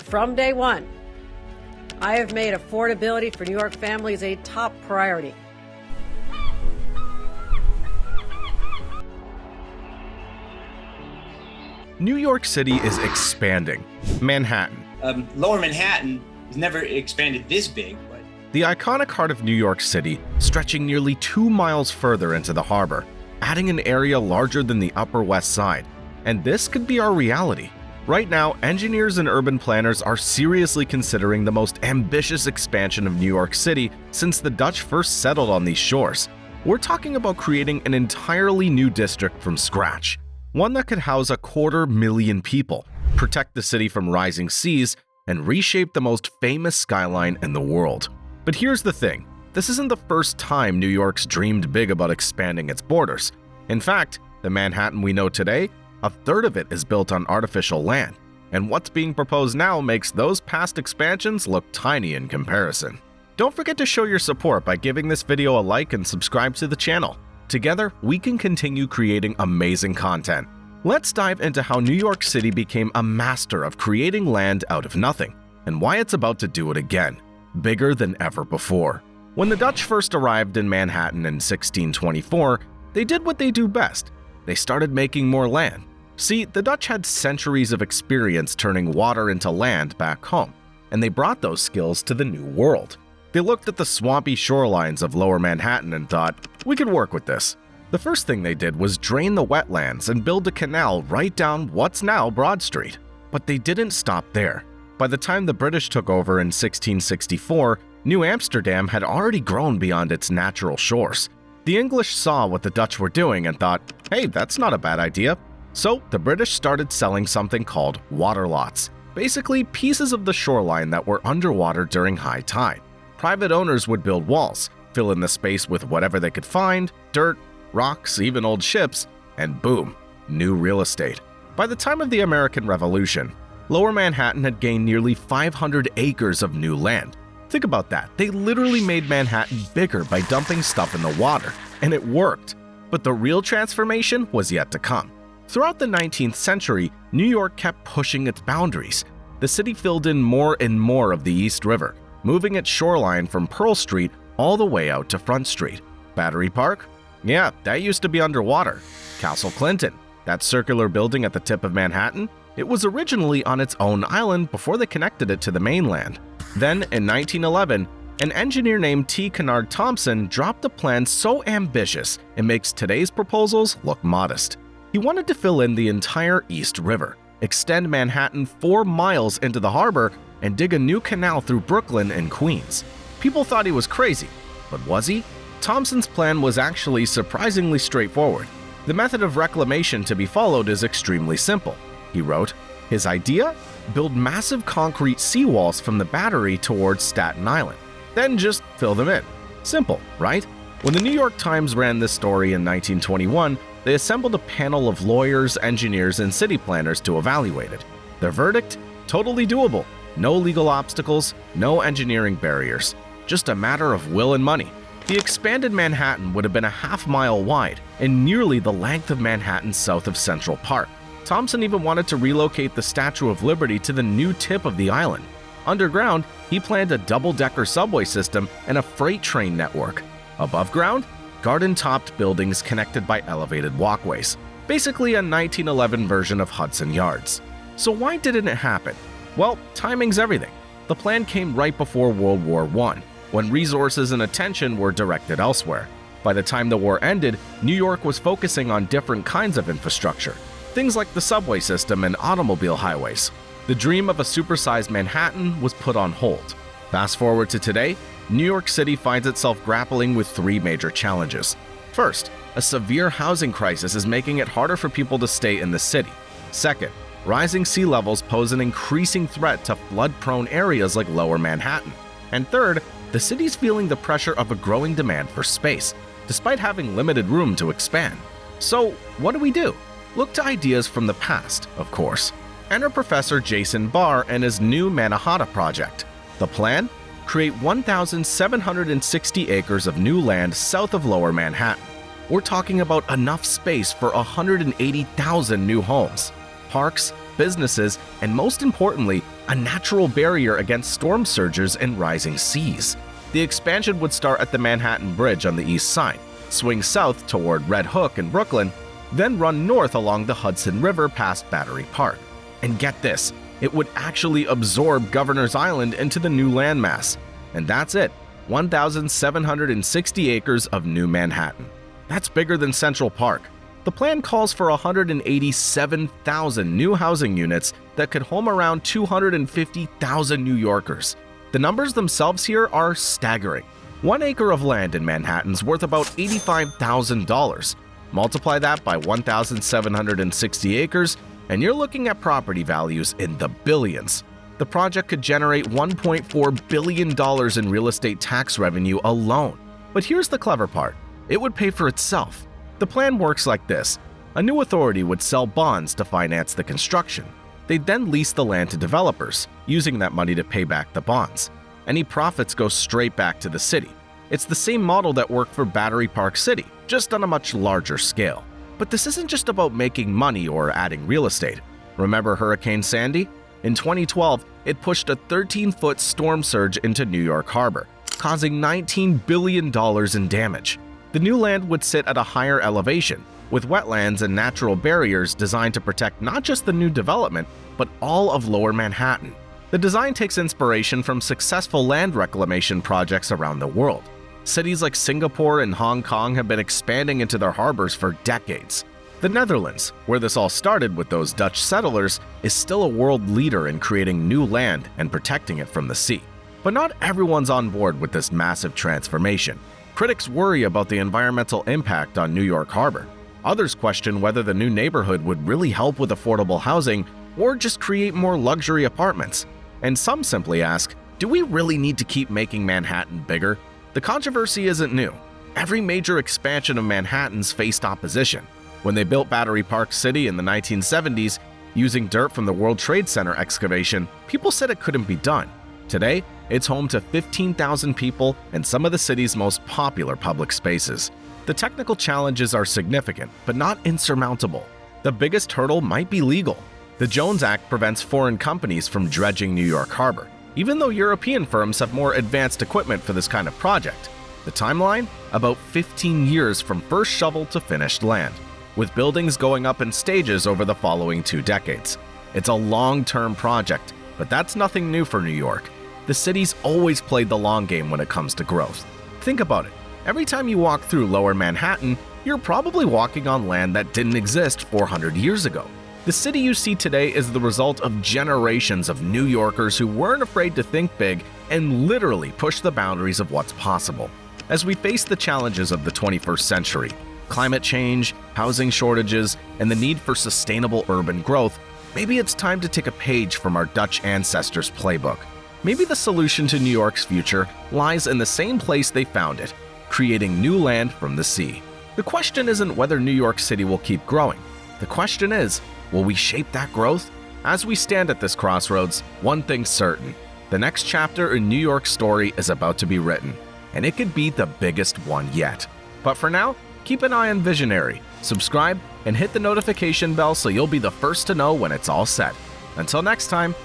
From day one, I have made affordability for New York families a top priority. New York City is expanding. Manhattan. Lower Manhattan has never expanded this big. But the iconic heart of New York City, stretching nearly 2 miles further into the harbor, adding an area larger than the Upper West Side. And this could be our reality. Right now, engineers and urban planners are seriously considering the most ambitious expansion of New York City since the Dutch first settled on these shores. We're talking about creating an entirely new district from scratch, one that could house 250,000 people, protect the city from rising seas, and reshape the most famous skyline in the world. But here's the thing, this isn't the first time New York's dreamed big about expanding its borders. In fact, the Manhattan we know today, a third of it is built on artificial land, and what's being proposed now makes those past expansions look tiny in comparison. Don't forget to show your support by giving this video a like and subscribe to the channel. Together, we can continue creating amazing content. Let's dive into how New York City became a master of creating land out of nothing, and why it's about to do it again, bigger than ever before. When the Dutch first arrived in Manhattan in 1624, they did what they do best. They started making more land. See, the Dutch had centuries of experience turning water into land back home, and they brought those skills to the New World. They looked at the swampy shorelines of Lower Manhattan and thought, we could work with this. The first thing they did was drain the wetlands and build a canal right down what's now Broad Street. But they didn't stop there. By the time the British took over in 1664, New Amsterdam had already grown beyond its natural shores. The English saw what the Dutch were doing and thought, hey, that's not a bad idea. So the British started selling something called water lots, basically pieces of the shoreline that were underwater during high tide. Private owners would build walls, fill in the space with whatever they could find, dirt, rocks, even old ships, and boom, new real estate. By the time of the American Revolution, Lower Manhattan had gained nearly 500 acres of new land. Think about that, they literally made Manhattan bigger by dumping stuff in the water, and it worked. But the real transformation was yet to come. Throughout the 19th century, New York kept pushing its boundaries. The city filled in more and more of the East River, moving its shoreline from Pearl Street all the way out to Front Street. Battery Park? Yeah, that used to be underwater. Castle Clinton, that circular building at the tip of Manhattan? It was originally on its own island before they connected it to the mainland. Then, in 1911, an engineer named T. Kennard Thompson dropped a plan so ambitious it makes today's proposals look modest. He wanted to fill in the entire East River, extend Manhattan 4 miles into the harbor, and dig a new canal through Brooklyn and Queens. People thought he was crazy, but was he? Thompson's plan was actually surprisingly straightforward. The method of reclamation to be followed is extremely simple. He wrote, his idea? Build massive concrete seawalls from the Battery towards Staten Island. Then just fill them in. Simple, right? When the New York Times ran this story in 1921, they assembled a panel of lawyers, engineers, and city planners to evaluate it. Their verdict? Totally doable. No legal obstacles, no engineering barriers. Just a matter of will and money. The expanded Manhattan would have been a half-mile wide and nearly the length of Manhattan south of Central Park. Thompson even wanted to relocate the Statue of Liberty to the new tip of the island. Underground, he planned a double-decker subway system and a freight train network. Above ground, garden-topped buildings connected by elevated walkways. Basically a 1911 version of Hudson Yards. So why didn't it happen? Well, timing's everything. The plan came right before World War I, when resources and attention were directed elsewhere. By the time the war ended, New York was focusing on different kinds of infrastructure, things like the subway system and automobile highways. The dream of a supersized Manhattan was put on hold. Fast forward to today, New York City finds itself grappling with 3 major challenges. First, a severe housing crisis is making it harder for people to stay in the city. Second, rising sea levels pose an increasing threat to flood-prone areas like Lower Manhattan. And third, the city's feeling the pressure of a growing demand for space, despite having limited room to expand. So, what do? Look to ideas from the past, of course. Enter Professor Jason Barr and his new Mannahatta project. The plan? Create 1,760 acres of new land south of Lower Manhattan. We're talking about enough space for 180,000 new homes. Parks, businesses, and most importantly, a natural barrier against storm surges and rising seas. The expansion would start at the Manhattan Bridge on the east side, swing south toward Red Hook and Brooklyn, then run north along the Hudson River past Battery Park. And get this, it would actually absorb Governor's Island into the new landmass. And that's it, 1,760 acres of new Manhattan. That's bigger than Central Park. The plan calls for 187,000 new housing units that could home around 250,000 New Yorkers. The numbers themselves here are staggering. 1 acre of land in Manhattan's worth about $85,000. Multiply that by 1,760 acres, and you're looking at property values in the billions. The project could generate $1.4 billion in real estate tax revenue alone. But here's the clever part. It would pay for itself. The plan works like this. A new authority would sell bonds to finance the construction. They'd then lease the land to developers, using that money to pay back the bonds. Any profits go straight back to the city. It's the same model that worked for Battery Park City, just on a much larger scale. But this isn't just about making money or adding real estate. Remember Hurricane Sandy? In 2012, it pushed a 13-foot storm surge into New York Harbor, causing $19 billion in damage. The new land would sit at a higher elevation, with wetlands and natural barriers designed to protect not just the new development, but all of Lower Manhattan. The design takes inspiration from successful land reclamation projects around the world. Cities like Singapore and Hong Kong have been expanding into their harbors for decades. The Netherlands, where this all started with those Dutch settlers, is still a world leader in creating new land and protecting it from the sea. But not everyone's on board with this massive transformation. Critics worry about the environmental impact on New York Harbor. Others question whether the new neighborhood would really help with affordable housing or just create more luxury apartments. And some simply ask, do we really need to keep making Manhattan bigger? The controversy isn't new. Every major expansion of Manhattan's faced opposition. When they built Battery Park City in the 1970s, using dirt from the World Trade Center excavation, people said it couldn't be done. Today, it's home to 15,000 people and some of the city's most popular public spaces. The technical challenges are significant, but not insurmountable. The biggest hurdle might be legal. The Jones Act prevents foreign companies from dredging New York Harbor, even though European firms have more advanced equipment for this kind of project. The timeline? About 15 years from first shovel to finished land, with buildings going up in stages over the following 2 decades. It's a long-term project, but that's nothing new for New York. The city's always played the long game when it comes to growth. Think about it. Every time you walk through Lower Manhattan, you're probably walking on land that didn't exist 400 years ago. The city you see today is the result of generations of New Yorkers who weren't afraid to think big and literally push the boundaries of what's possible. As we face the challenges of the 21st century, climate change, housing shortages, and the need for sustainable urban growth, maybe it's time to take a page from our Dutch ancestors' playbook. Maybe the solution to New York's future lies in the same place they found it, creating new land from the sea. The question isn't whether New York City will keep growing. The question is, will we shape that growth? As we stand at this crossroads, one thing's certain. The next chapter in New York's story is about to be written, and it could be the biggest one yet. But for now, keep an eye on Visionary, subscribe, and hit the notification bell so you'll be the first to know when it's all set. Until next time,